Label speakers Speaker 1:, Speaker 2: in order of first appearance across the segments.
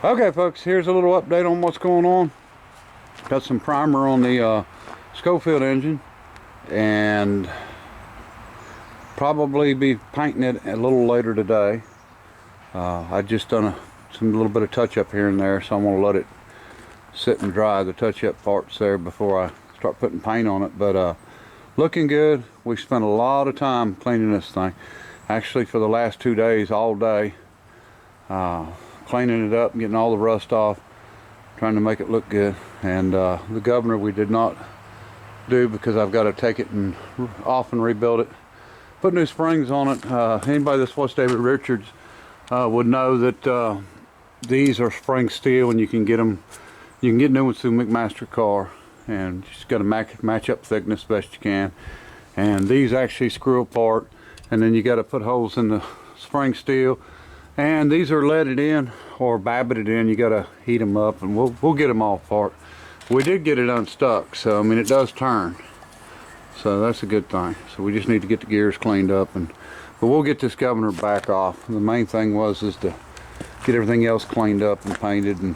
Speaker 1: Okay folks, here's a little update on what's going on. Got some primer on the Schofield engine and probably be painting it a little later today. I just done some little bit of touch up here and there, so I'm going to let it sit and dry, the touch up parts there, before I start putting paint on it. But looking good. We spent a lot of time cleaning this thing, actually for the last 2 days, all day, cleaning it up, getting all the rust off, trying to make it look good. And the governor we did not do, because I've got to take it and off and rebuild it, put new springs on it. Anybody that's watched David Richards would know that these are spring steel, and you can get them, you can get new ones through McMaster Car, and you just got to match up thickness best you can. And these actually screw apart, and then you got to put holes in the spring steel. And these are leaded in or babbited in. You got to heat them up, and we'll get them all apart. We did get it unstuck, so I mean it does turn, so that's a good thing. So we just need to get the gears cleaned up, but we'll get this governor back off. The main thing is to get everything else cleaned up and painted and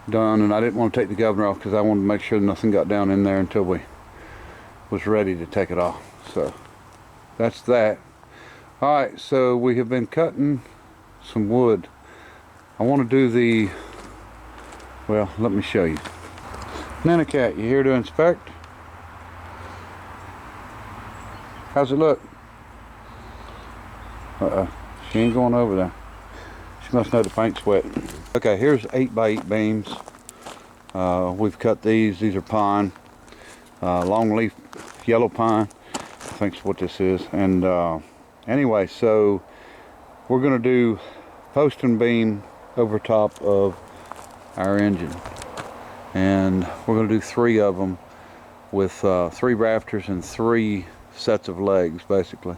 Speaker 1: done. And I didn't want to take the governor off because I wanted to make sure nothing got down in there until we was ready to take it off. So that's that. All right, so we have been cutting some wood. I want to do the, well, let me show you. Nana Cat, you here to inspect? How's it look? She ain't going over there. She must know the paint's wet. Okay, here's 8x8 beams. We've cut these. These are pine, long leaf yellow pine, I think's what this is. And anyway, so we're going to do post and beam over top of our engine, and we're going to do 3 of them with 3 rafters and 3 sets of legs basically.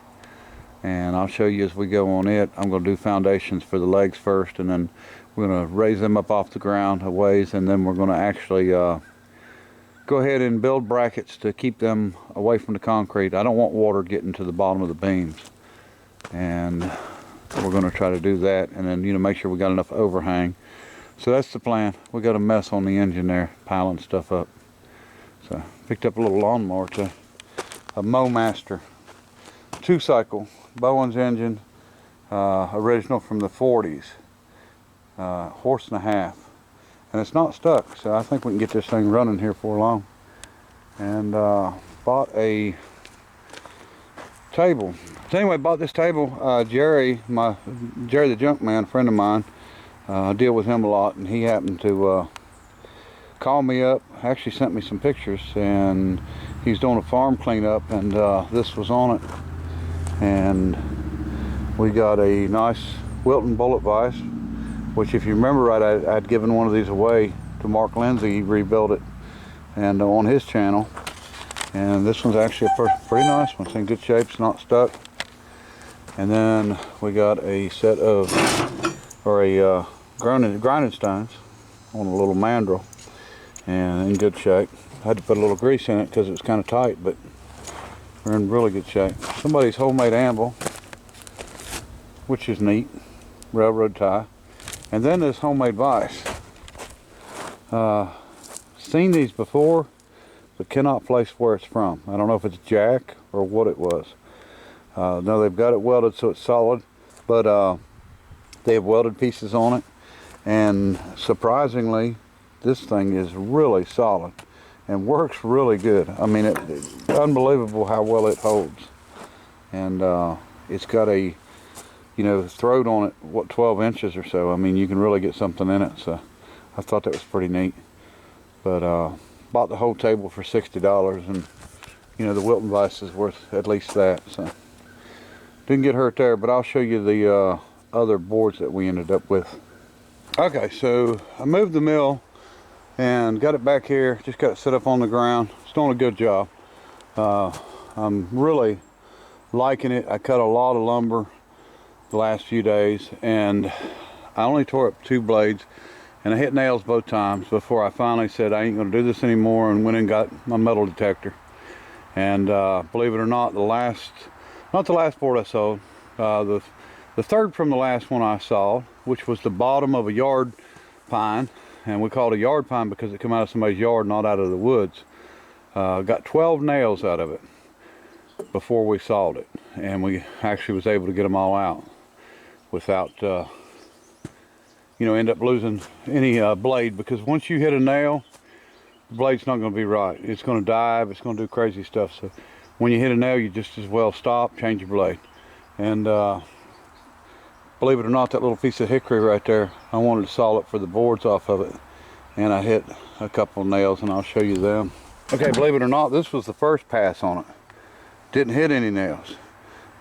Speaker 1: And I'll show you as we go on it. I'm going to do foundations for the legs first, and then we're going to raise them up off the ground a ways, and then we're going to actually go ahead and build brackets to keep them away from the concrete. I don't want water getting to the bottom of the beams, and we're going to try to do that, and then, you know, make sure we got enough overhang. So that's the plan. We got a mess on the engine there, piling stuff up. So picked up a little lawnmower too, a Mowmaster 2-cycle Bowens engine, original from the 40s, horse and a half, and it's not stuck, so I think we can get this thing running here for long. And bought a table. So anyway, bought this table. Jerry the Junk Man, friend of mine, I deal with him a lot, and he happened to call me up, actually sent me some pictures, and he's doing a farm cleanup, and this was on it. And we got a nice Wilton bullet vise, which, if you remember right, I'd given one of these away to Mark Lindsay. He rebuilt it, and on his channel. And this one's actually a pretty nice one. It's in good shape. It's not stuck. And then we got a set of, or a grinding stones on a little mandrel, and in good shape. I had to put a little grease in it because it was kind of tight, but we're in really good shape. Somebody's homemade anvil, which is neat, railroad tie. And then this homemade vise. Seen these before, but cannot place where it's from. I don't know if it's jack or what it was. No, they've got it welded so it's solid, but they have welded pieces on it, and surprisingly this thing is really solid and works really good. I mean, it's unbelievable how well it holds. And it's got a, you know, throat on it, what, 12 inches or so. I mean, you can really get something in it, so I thought that was pretty neat. But bought the whole table for $60, and you know, the Wilton vise is worth at least that, so didn't get hurt there. But I'll show you the other boards that we ended up with. Okay, so I moved the mill and got it back here, just got it set up on the ground. It's doing a good job. I'm really liking it. I cut a lot of lumber the last few days, and I only tore up 2 blades, and I hit nails both times before I finally said I ain't gonna do this anymore, and went and got my metal detector. And believe it or not, not the last board I sold, the third from the last one I saw, which was the bottom of a yard pine, and we call it a yard pine because it come out of somebody's yard, not out of the woods. Got 12 nails out of it before we sawed it, and we actually was able to get them all out without you know, end up losing any blade, because once you hit a nail, the blade's not going to be right. It's going to dive, it's going to do crazy stuff. So when you hit a nail, you just as well stop, change your blade. And believe it or not, that little piece of hickory right there, I wanted to saw it for the boards off of it, and I hit a couple of nails, and I'll show you them. Okay, believe it or not, this was the first pass on it. Didn't hit any nails.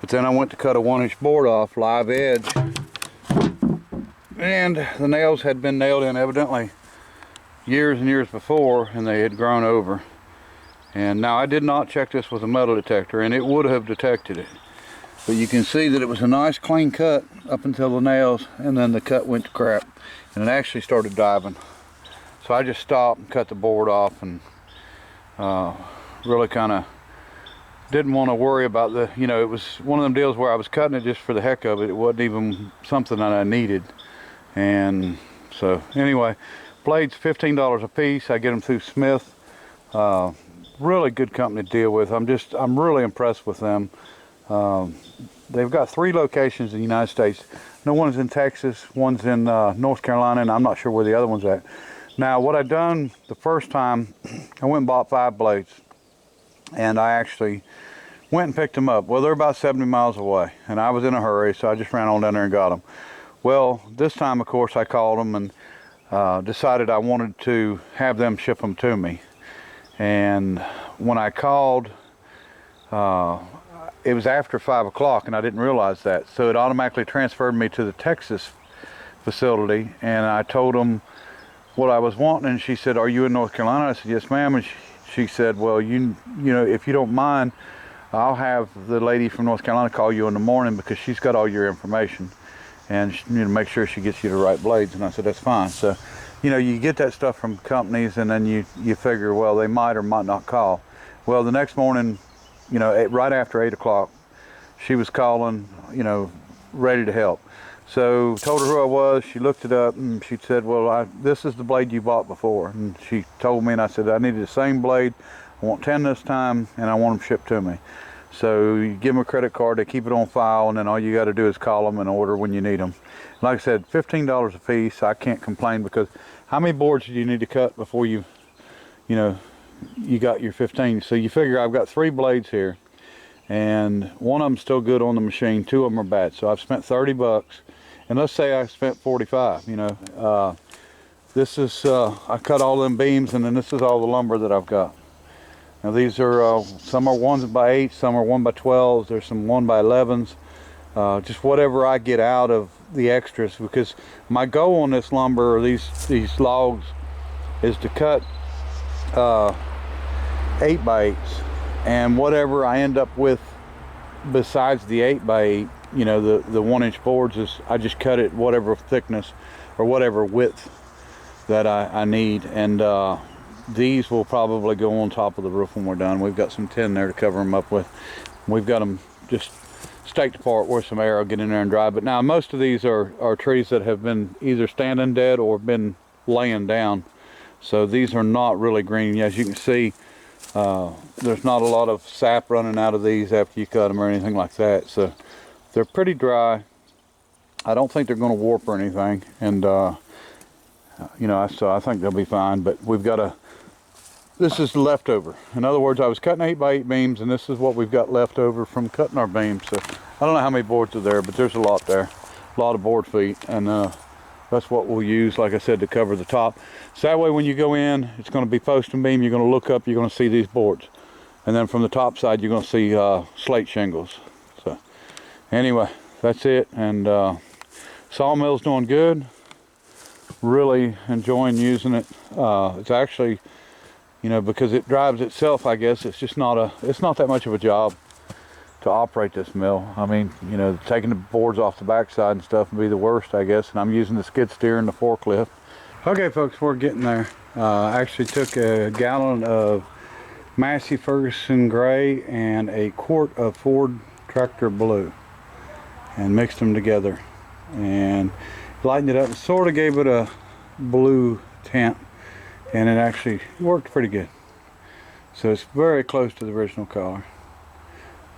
Speaker 1: But then I went to cut a 1-inch board off, live edge, and the nails had been nailed in evidently years and years before, and they had grown over. And now I did not check this with a metal detector, and it would have detected it. But you can see that it was a nice clean cut up until the nails, and then the cut went to crap, and it actually started diving. So I just stopped and cut the board off, and really kind of didn't want to worry about the, you know, it was one of them deals where I was cutting it just for the heck of it. It wasn't even something that I needed. And so anyway, blades $15 a piece. I get them through Smith. Really good company to deal with. I'm really impressed with them. They've got 3 locations in the United States. No, one's in Texas, one's in North Carolina, and I'm not sure where the other one's at. Now, what I done the first time, I went and bought 5 blades, and I actually went and picked them up. Well, they're about 70 miles away, and I was in a hurry, so I just ran on down there and got them. Well, this time, of course, I called them and decided I wanted to have them ship them to me. And when I called, it was after 5 o'clock, and I didn't realize that. So it automatically transferred me to the Texas facility, and I told them what I was wanting, and she said, "Are you in North Carolina?" I said, "Yes, ma'am." And she said, "Well, you know, if you don't mind, I'll have the lady from North Carolina call you in the morning, because she's got all your information, and you know, make sure she gets you the right blades." And I said, "That's fine." So, you know, you get that stuff from companies, and then you figure, well, they might or might not call. Well, the next morning, you know, right after 8 o'clock, she was calling, you know, ready to help. So told her who I was. She looked it up, and she said, "Well, this is the blade you bought before." And she told me, and I said, "I needed the same blade. I want 10 this time, and I want them shipped to me." So you give them a credit card, they keep it on file, and then all you got to do is call them and order when you need them. Like I said, $15 a piece. I can't complain, because how many boards do you need to cut before you know, you got your 15? So you figure I've got 3 blades here, and one of them's still good on the machine, 2 of them are bad. So I've spent 30 bucks, and let's say I spent 45, you know. This is, I cut all them beams, and then this is all the lumber that I've got. Now these are, some are 1x8, some are 1x12s, there's some 1x11s. Just whatever I get out of the extras, because my goal on this lumber, or these logs, is to cut 8x8s, and whatever I end up with besides the 8x8, you know, the 1-inch boards, is I just cut it whatever thickness or whatever width that I need. And these will probably go on top of the roof when we're done. We've got some tin there to cover them up with. We've got them just staked apart where some air will get in there and dry. But now most of these are trees that have been either standing dead or been laying down. So these are not really green. As you can see, there's not a lot of sap running out of these after you cut them or anything like that. So they're pretty dry. I don't think they're going to warp or anything. And you know, so I think they'll be fine. But we've got this is leftover. In other words, I was cutting 8x8 beams, and this is what we've got left over from cutting our beams. So I don't know how many boards are there, but there's a lot there, a lot of board feet, and that's what we'll use, like I said, to cover the top. So that way when you go in, it's going to be post and beam. You're going to look up, you're going to see these boards, and then from the top side you're going to see slate shingles. So anyway, that's it. And sawmill's doing good. Really enjoying using it. It's actually, you know, because it drives itself, I guess, it's just not that much of a job to operate this mill. I mean, you know, taking the boards off the backside and stuff would be the worst, I guess. And I'm using the skid steer and the forklift. Okay, folks, we're getting there. I actually took a gallon of Massey Ferguson Gray and a quart of Ford Tractor Blue and mixed them together and lightened it up and sort of gave it a blue tint, and it actually worked pretty good. So it's very close to the original color.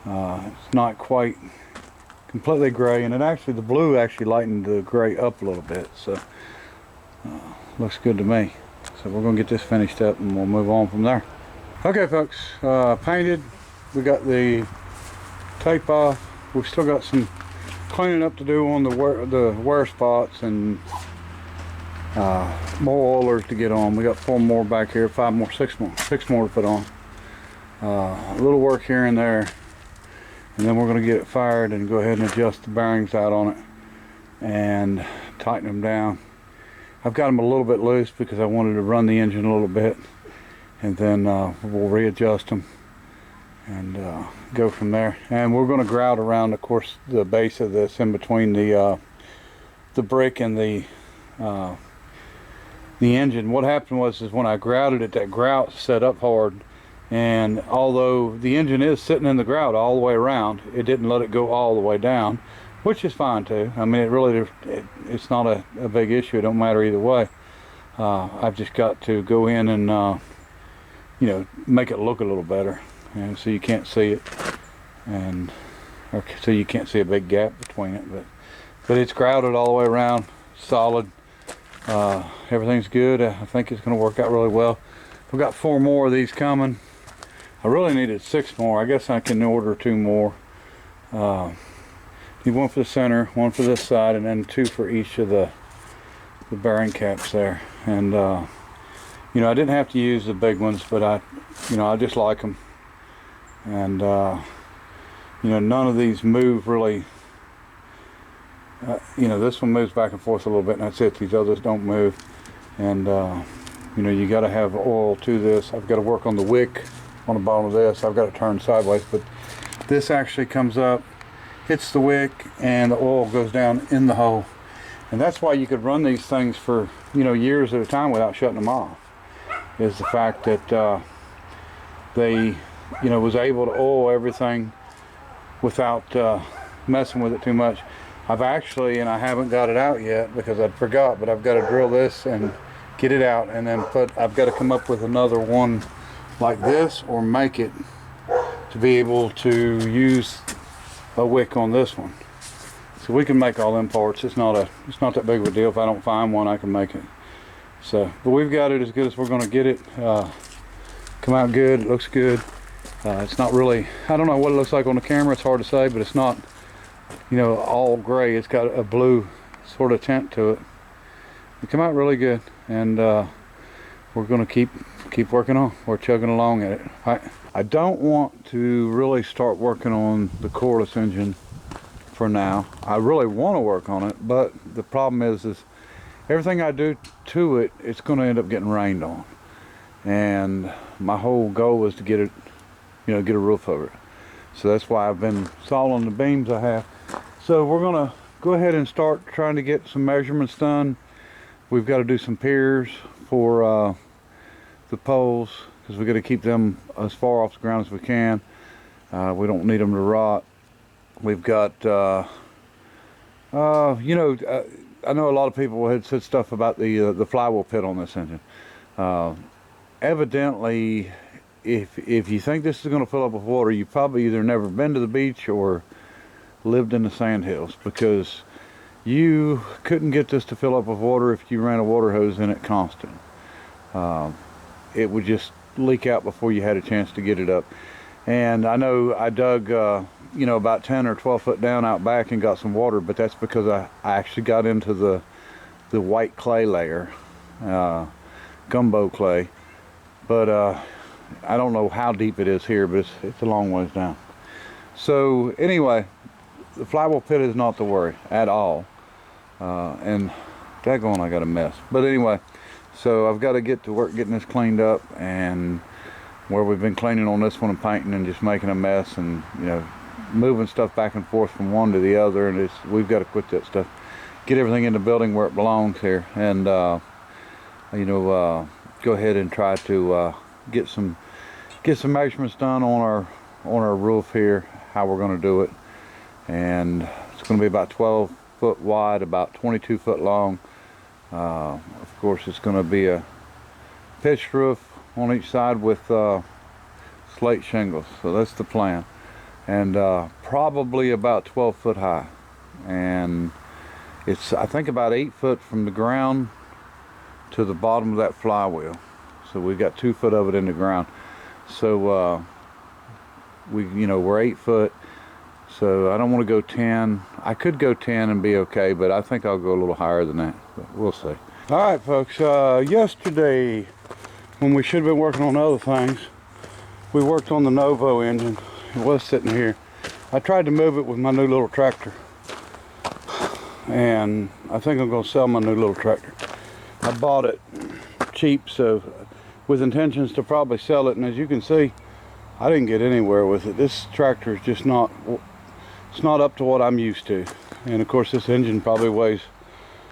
Speaker 1: It's not quite completely gray, and the blue actually lightened the gray up a little bit, so looks good to me. So we're gonna get this finished up and we'll move on from there. Okay folks, painted, we got the tape off. We've still got some cleaning up to do on the wear spots, and more oilers to get on. We got 4 more back here, 5 more, 6 more to put on. A little work here and there, and then we're going to get it fired and go ahead and adjust the bearings out on it and tighten them down. I've got them a little bit loose because I wanted to run the engine a little bit, and then we'll readjust them and go from there. And we're going to grout around, of course, the base of this in between the brick and the engine. What happened was when I grouted it, that grout set up hard, and although the engine is sitting in the grout all the way around, it didn't let it go all the way down, which is fine too. I mean, it's not a big issue. It don't matter either way. I've just got to go in and you know, make it look a little better, and so you can't see it, and so you can't see a big gap between it. But it's grouted all the way around, solid. Everything's good. I think it's going to work out really well. We've got 4 more of these coming. I really needed 6 more. I guess I can order 2 more. Need 1 for the center, 1 for this side, and then 2 for each of the bearing caps there. And you know, I didn't have to use the big ones, but I just like them. And you know, none of these move really. You know, this one moves back and forth a little bit, and that's it. These others don't move. And you know, you got to have oil to this. I've got to work on the wick on the bottom of this. I've got to turn sideways, but this actually comes up, hits the wick, and the oil goes down in the hole. And that's why you could run these things for, you know, years at a time without shutting them off, is the fact that they, you know, was able to oil everything without messing with it too much. I've actually, and I haven't got it out yet because I forgot, but I've got to drill this and get it out, and then I've got to come up with another one like this, or make it to be able to use a wick on this one. So we can make all them parts. It's not that big of a deal. If I don't find one, I can make it. So, but we've got it as good as we're going to get it. Come out good. It looks good. It's not really, I don't know what it looks like on the camera. It's hard to say, but it's not, you know, all gray. It's got a blue sort of tint to it. It come out really good, and we're going to keep working on. We're chugging along at it. I don't want to really start working on the cordless engine for now. I really want to work on it, but the problem is everything I do to it, it's going to end up getting rained on. And my whole goal is to get it, you know, get a roof over it. So that's why I've been sawing the beams I have. So we're going to go ahead and start trying to get some measurements done. We've got to do some piers for the poles, because we've got to keep them as far off the ground as we can. We don't need them to rot. We've got, you know, I know a lot of people had said stuff about the flywheel pit on this engine. Evidently, if you think this is going to fill up with water, you've probably either never been to the beach or lived in the sandhills, because you couldn't get this to fill up with water if you ran a water hose in it constant. It would just leak out before you had a chance to get it up. And I know I dug you know, about 10 or 12 foot down out back and got some water, but that's because I actually got into the white clay layer, gumbo clay. But I don't know how deep it is here, but it's a long ways down. So anyway, the flywheel pit is not to worry at all. And daggone, I got a mess. But anyway, so I've got to get to work getting this cleaned up, and where we've been cleaning on this one and painting and just making a mess, and you know, moving stuff back and forth from one to the other, and we've got to quit that stuff, get everything in the building where it belongs here, and you know, go ahead and try to get some measurements done on our roof here, how we're going to do it. And it's going to be about 12 foot wide, about 22 foot long, Of course, it's going to be a pitched roof on each side with slate shingles. So that's the plan. And probably about 12 foot high. And it's, I think, about 8 foot from the ground to the bottom of that flywheel. So we've got 2 foot of it in the ground. So we're 8 foot. So I don't want to go 10. I could go 10 and be okay, but I think I'll go a little higher than that. But we'll see. All right, folks. Yesterday, when we should have been working on other things, we worked on the Novo engine. It was sitting here. I tried to move it with my new little tractor, and I think I'm going to sell my new little tractor. I bought it cheap, so with intentions to probably sell it, and as you can see, I didn't get anywhere with it. This tractor is just not, it's not up to what I'm used to. And of course this engine probably weighs,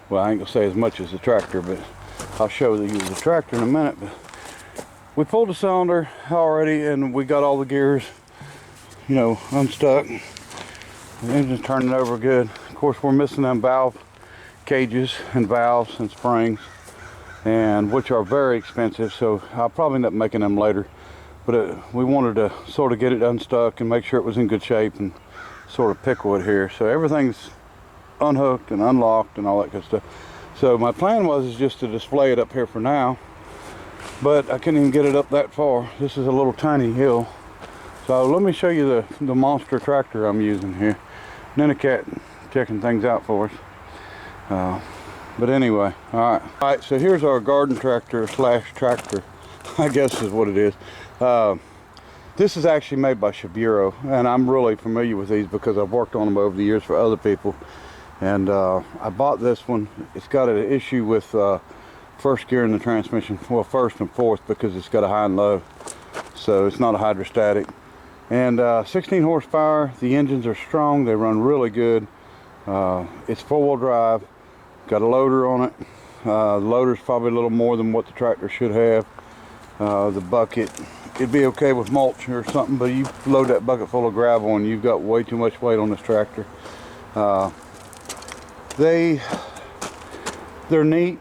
Speaker 1: well, I ain't gonna say as much as the tractor, but I'll show you the tractor in a minute. But we pulled the cylinder already, and we got all the gears, unstuck. The engine's turning over good. Of course, we're missing them valve cages and valves and springs, and which are very expensive, so I'll probably end up making them later. But we wanted to sort of get it unstuck and make sure it was in good shape and sort of pickle it here. So everything's unhooked and unlocked and all that good stuff. So my plan was just to display it up here for now, but I couldn't even get it up that far. This is a little tiny hill. So let me show you the monster tractor I'm using here. Nenicat checking things out for us. But anyway, all right, so here's our garden tractor slash tractor, I guess is what it is. This is actually made by Shiburo, and I'm really familiar with these because I've worked on them over the years for other people. And I bought this one. It's got an issue with first gear in the transmission, well, first and fourth, because it's got a high and low, so it's not a hydrostatic. And 16 horsepower. The engines are strong, they run really good. It's four-wheel drive, got a loader on it. The loader's probably a little more than what the tractor should have. The bucket, it'd be okay with mulch or something, but you load that bucket full of gravel and you've got way too much weight on this tractor. They're neat.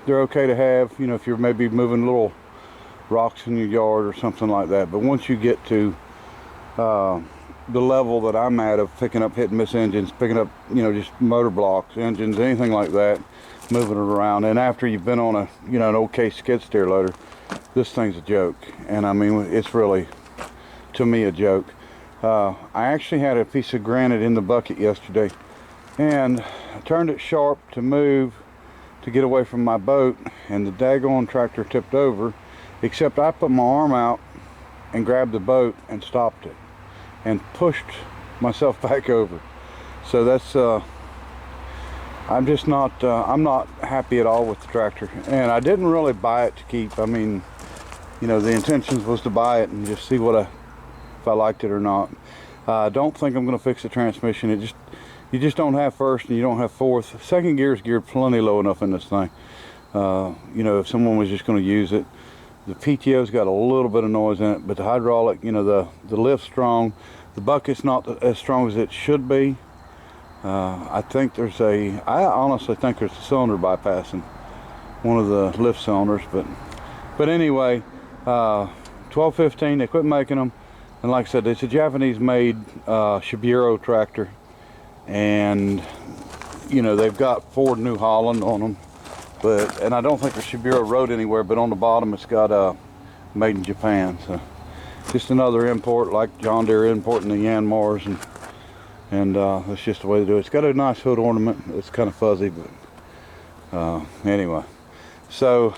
Speaker 1: They're okay to have, if you're maybe moving little rocks in your yard or something like that. But once you get to the level that I'm at of picking up hit and miss engines, picking up, just motor blocks, engines, anything like that, moving it around, and after you've been on an okay skid steer loader, this thing's a joke. And I mean, it's really, to me, a joke. I actually had a piece of granite in the bucket yesterday, and I turned it sharp to move to get away from my boat, and the daggone tractor tipped over, except I put my arm out and grabbed the boat and stopped it and pushed myself back over. So that's I'm just not I'm not happy at all with the tractor, and I didn't really buy it to keep. I mean, the intentions was to buy it and just see if I liked it or not. I don't think I'm going to fix the transmission. You just don't have first and you don't have fourth. Second gear is geared plenty low enough in this thing. If someone was just going to use it. The PTO's got a little bit of noise in it, but the hydraulic, the lift's strong. The bucket's not as strong as it should be. I honestly think there's a cylinder bypassing one of the lift cylinders, but anyway, 1215, they quit making them. And like I said, it's a Japanese made Shiburo tractor, and they've got Ford New Holland on them, and I don't think the Shiburo wrote anywhere, but on the bottom it's got made in Japan. So just another import, like John Deere importing the Yanmars, and that's just the way to do it. It's got a nice hood ornament. It's kind of fuzzy, but anyway, so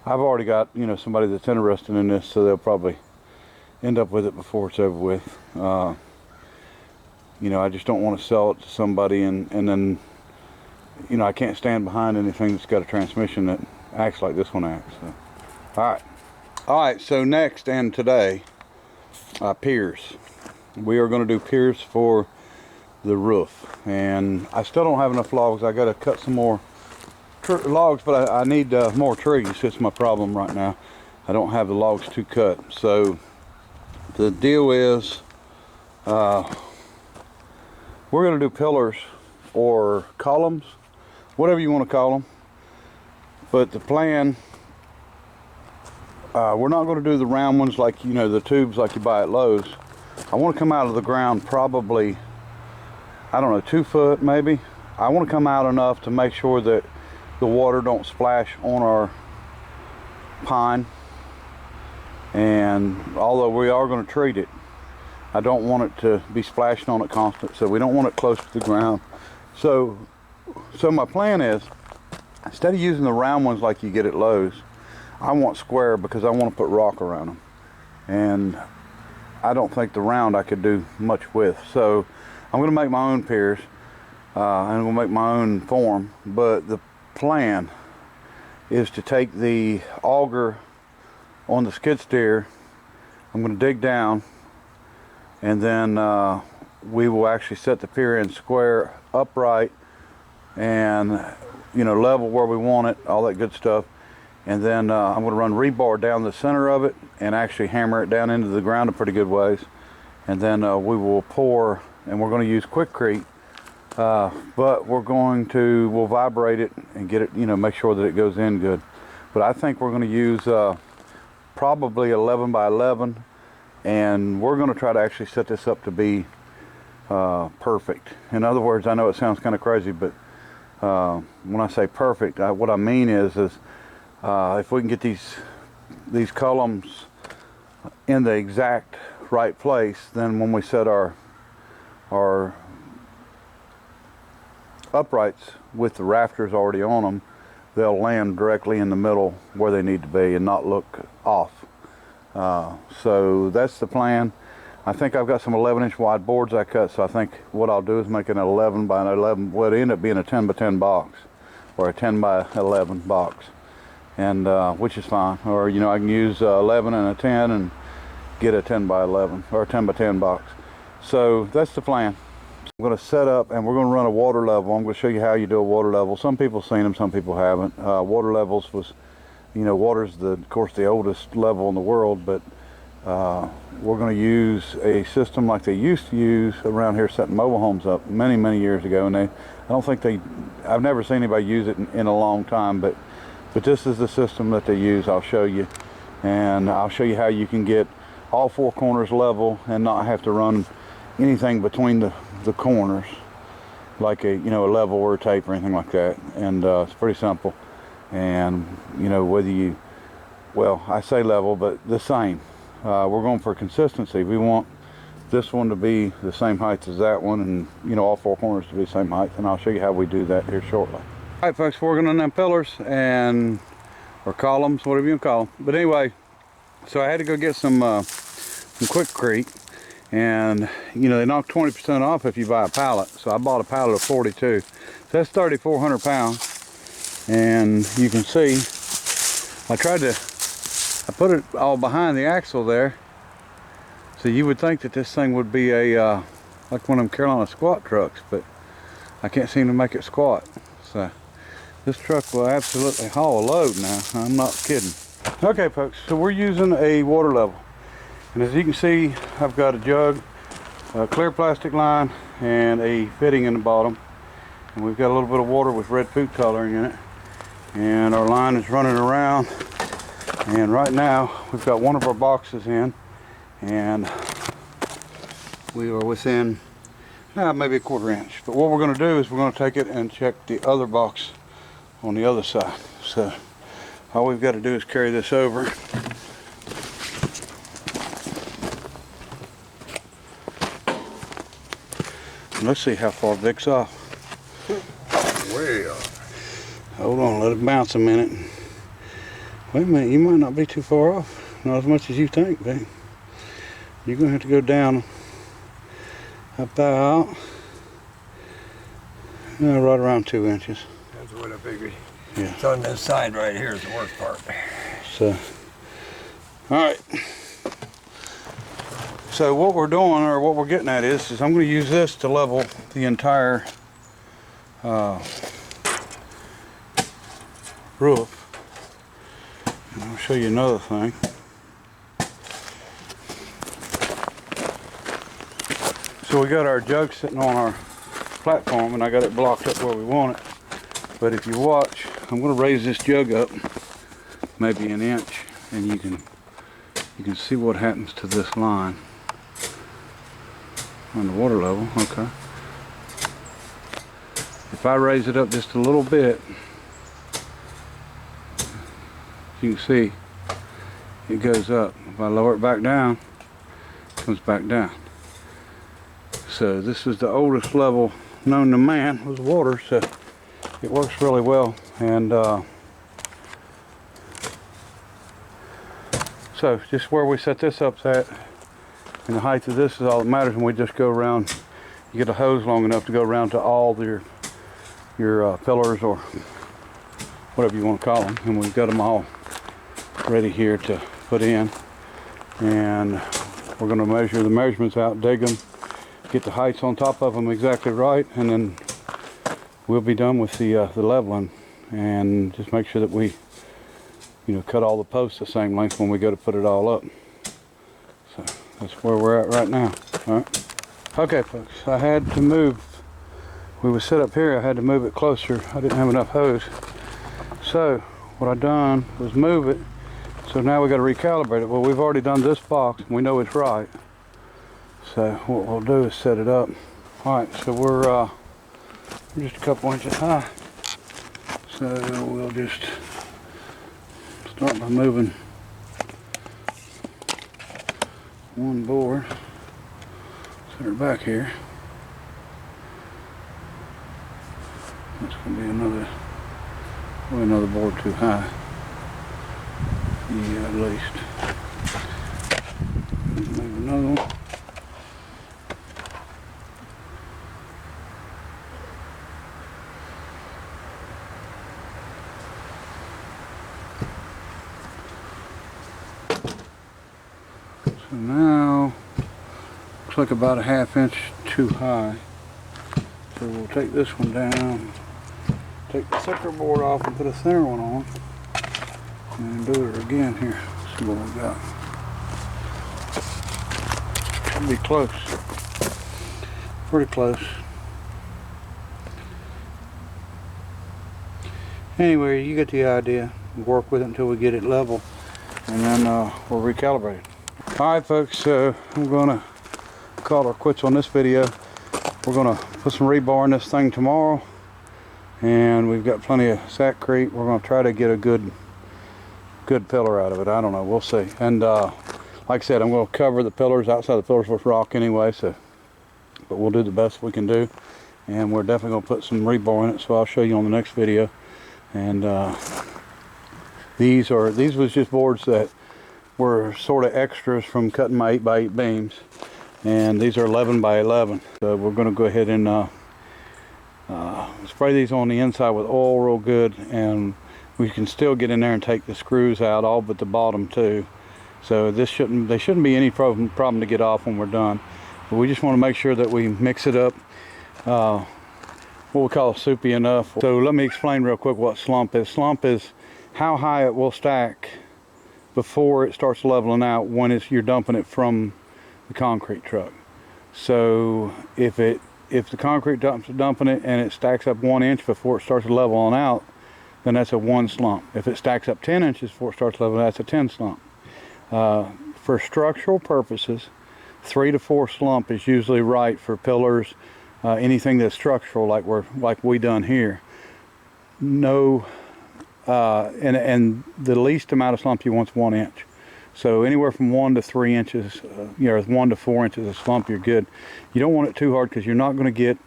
Speaker 1: I've already got somebody that's interested in this, so they'll probably end up with it before it's over with. I just don't want to sell it to somebody and then I can't stand behind anything that's got a transmission that acts like this one acts. So. All right, so next and today, piers. We are going to do piers for the roof, and I still don't have enough logs. I got to cut some more logs, but I need more trees. It's my problem right now. I don't have the logs to cut. So the deal is we're going to do pillars or columns, whatever you want to call them. But the plan, we're not going to do the round ones like, you know, the tubes like you buy at Lowe's. I want to come out of the ground probably, I don't know, 2 foot maybe. I want to come out enough to make sure that the water don't splash on our pine. And although we are going to treat it, I don't want it to be splashing on it constant, so we don't want it close to the ground. So my plan is, instead of using the round ones like you get at Lowe's, I want square because I want to put rock around them. And I don't think the round I could do much with. So I'm going to make my own piers, and I'm going to make my own form. But the plan is to take the auger on the skid steer, I'm going to dig down, and then we will actually set the pier in square, upright, and, you know, level where we want it, all that good stuff. And then I'm going to run rebar down the center of it and actually hammer it down into the ground a pretty good ways. And then we will pour, and we're going to use Quikrete, but we'll vibrate it and get it, you know, make sure that it goes in good. But I think we're going to use probably 11 by 11, and we're going to try to actually set this up to be perfect. In other words, I know it sounds kind of crazy, but when I say perfect, what I mean is if we can get these columns in the exact right place, then when we set our uprights with the rafters already on them, they'll land directly in the middle where they need to be and not look off. So that's the plan. I think I've got some 11-inch wide boards I cut, so I think what I'll do is make an 11 by 11, well, it end up being a 10 by 10 box, or a 10 by 11 box, and which is fine. Or, you know, I can use 11 and a 10 and get a 10 by 11 or a 10 by 10 box. So that's the plan. I'm going to set up, and we're going to run a water level. I'm going to show you how you do a water level. Some people have seen them, some people haven't. Water levels was, you know, water's of course the oldest level in the world, but we're going to use a system like they used to use around here setting mobile homes up many years ago, and I've never seen anybody use it in a long time, but this is the system that they use. I'll show you, and I'll show you how you can get all 4 corners level and not have to run anything between the corners, like a level or a tape or anything like that. And it's pretty simple. And you know, whether you, well, I say level, but the same. We're going for consistency. We want this one to be the same height as that one, and you know, all 4 corners to be the same height. And I'll show you how we do that here shortly. All right, folks, we're working on them pillars or columns, whatever you call them. But anyway, so I had to go get some Quikrete, and you know, they knock 20% off if you buy a pallet. So I bought a pallet of 42. So that's 3,400 pounds, and you can see I put it all behind the axle there, so you would think that this thing would be a like one of them Carolina squat trucks, but I can't seem to make it squat. So this truck will absolutely haul a load now. I'm not kidding. Okay, folks, so we're using a water level, and as you can see, I've got a jug, a clear plastic line, and a fitting in the bottom, and we've got a little bit of water with red food coloring in it, and our line is running around. And right now we've got one of our boxes in, and we are within maybe a 1/4 inch. But what we're going to do is we're going to take it and check the other box on the other side. So all we've got to do is carry this over. And let's see how far Vic's off.
Speaker 2: Way off.
Speaker 1: Hold on, let it bounce a minute. Wait a minute, you might not be too far off. Not as much as you think, Vic. You're going to have to go down about right around 2 inches.
Speaker 2: That's what I figured.
Speaker 1: Yeah.
Speaker 2: It's on this side right here is the worst part.
Speaker 1: So, alright. So what we're doing, or what we're getting at is I'm going to use this to level the entire roof. And I'll show you another thing. So we got our jug sitting on our platform, and I got it blocked up where we want it. But if you watch, I'm gonna raise this jug up maybe an inch, and you can see what happens to this line on the water level. Okay. If I raise it up just a little bit, you can see it goes up. If I lower it back down, it comes back down. So this is the oldest level known to man was water, so it works really well. And so just where we set this up at, and the height of this is all that matters, and we just go around. You get a hose long enough to go around to all your pillars, or whatever you want to call them, and we've got them all ready here to put in. And we're going to measure the measurements out, dig them, get the heights on top of them exactly right, and then we'll be done with the leveling, and just make sure that we cut all the posts the same length when we go to put it all up. So that's where we're at right now. All right. Okay, folks, I had to move. We were set up here. I had to move it closer. I didn't have enough hose. So what I done was move it. So now we got to recalibrate it. Well, we've already done this box. We know it's right. So what we'll do is set it up. All right. So we're just a couple inches high. So we'll just start by moving one board. Set her back here. That's going to be another board too high. Yeah, at least. Move another one. So now, looks like about a ½ inch too high. So we'll take this one down, take the thicker board off and put a thinner one on, and do it again here. See what we got. Should be close. Pretty close. Anyway, you get the idea. Work with it until we get it level, and then we'll recalibrate it. Alright folks, so I'm gonna call our quits on this video. We're gonna put some rebar in this thing tomorrow, and we've got plenty of Sakrete. We're gonna try to get a good pillar out of it. I don't know, we'll see. And like I said, I'm gonna cover the pillars, outside the pillars with rock anyway, so but we'll do the best we can do, and we're definitely gonna put some rebar in it, so I'll show you on the next video. And these was just boards that were sort of extras from cutting my 8x8 beams. And these are 11 by 11. So we're going to go ahead and spray these on the inside with oil real good, and we can still get in there and take the screws out, all but the bottom too. So they shouldn't be any problem to get off when we're done. But we just want to make sure that we mix it up, what we call soupy enough. So let me explain real quick what slump is. Slump is how high it will stack before it starts leveling out when you're dumping it from the concrete truck. So if the concrete dumping it and it stacks up 1 inch before it starts leveling out, then that's a 1 slump. If it stacks up 10 inches before it starts leveling out, that's a 10 slump. For structural purposes, 3 to 4 slump is usually right for pillars, anything that's structural like we done here. No, and the least amount of slump you want is 1 inch. So anywhere from 1 to 3 inches, 1 to 4 inches of slump, you're good. You don't want it too hard because you're not going to get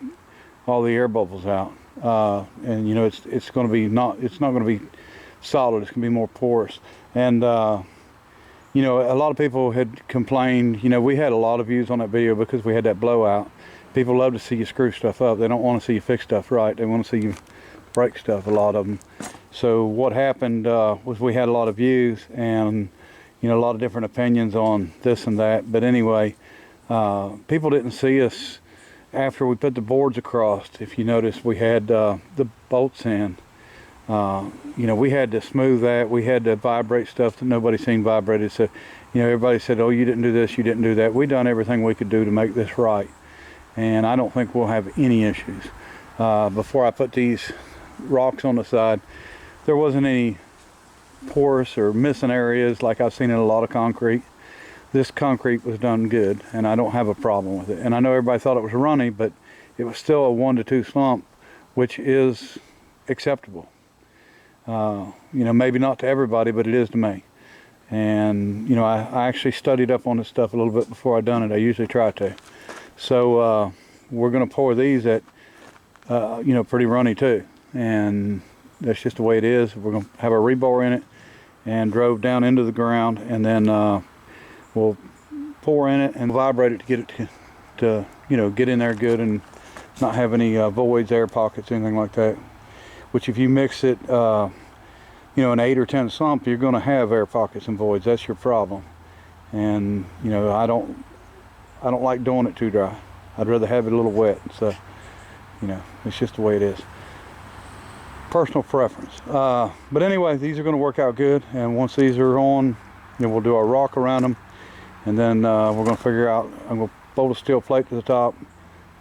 Speaker 1: all the air bubbles out, and it's going to be it's not going to be solid. It's going to be more porous. And a lot of people had complained. We had a lot of views on that video because we had that blowout. People love to see you screw stuff up. They don't want to see you fix stuff right. They want to see you break stuff. A lot of them. So what happened was we had a lot of views and a lot of different opinions on this and that. But anyway, people didn't see us after we put the boards across. If you notice, we had the bolts in. We had to smooth that. We had to vibrate stuff that nobody seen vibrated. So, everybody said, "Oh, you didn't do this, you didn't do that." We done everything we could do to make this right, and I don't think we'll have any issues. Before I put these rocks on the side, there wasn't any porous or missing areas like I've seen in a lot of concrete. This concrete was done good, and I don't have a problem with it. And I know everybody thought it was runny, but it was still a 1 to 2 slump, which is acceptable. You know, maybe not to everybody, but it is to me. And you know, I actually studied up on this stuff a little bit before I done it. I usually try to. So we're going to pour these at you know, pretty runny too, and that's just the way it is. We're going to have a rebar in it and drove down into the ground, and then we'll pour in it and vibrate it to get it to you know, get in there good and not have any voids, air pockets, anything like that. Which if you mix it you know, an 8 or 10 slump, you're going to have air pockets and voids. That's your problem. And you know, I don't like doing it too dry. I'd rather have it a little wet. So you know, it's just the way it is. Personal preference. But anyway, these are going to work out good. And once these are on, you know, we'll do our rock around them, and then we're going to figure out. I'm going to bolt a steel plate to the top.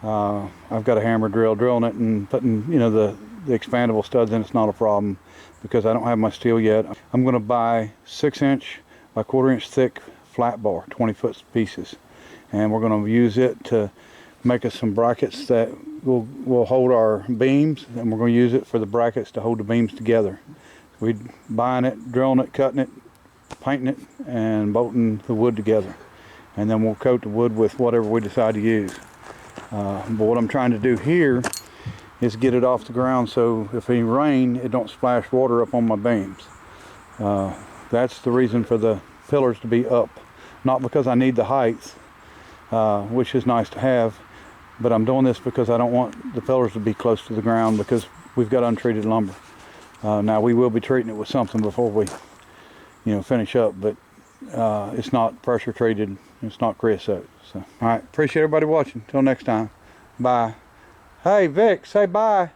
Speaker 1: I've got a hammer drill, drilling it and putting, you know, the expandable studs in. It's not a problem because I don't have my steel yet. I'm going to buy 6-inch by 1/4-inch thick flat bar, 20-foot pieces, and we're going to use it to make us some brackets that will hold our beams, and we're going to use it for the brackets to hold the beams together. We're buying it, drilling it, cutting it, painting it, and bolting the wood together, and then we'll coat the wood with whatever we decide to use. But what I'm trying to do here is get it off the ground so if any rain, it don't splash water up on my beams. That's the reason for the pillars to be up, not because I need the height, which is nice to have, but I'm doing this because I don't want the pillars to be close to the ground because we've got untreated lumber. Now we will be treating it with something before we, you know, finish up, but it's not pressure treated, it's not creosote. So, all right, appreciate everybody watching. Till next time, bye. Hey Vic, say bye.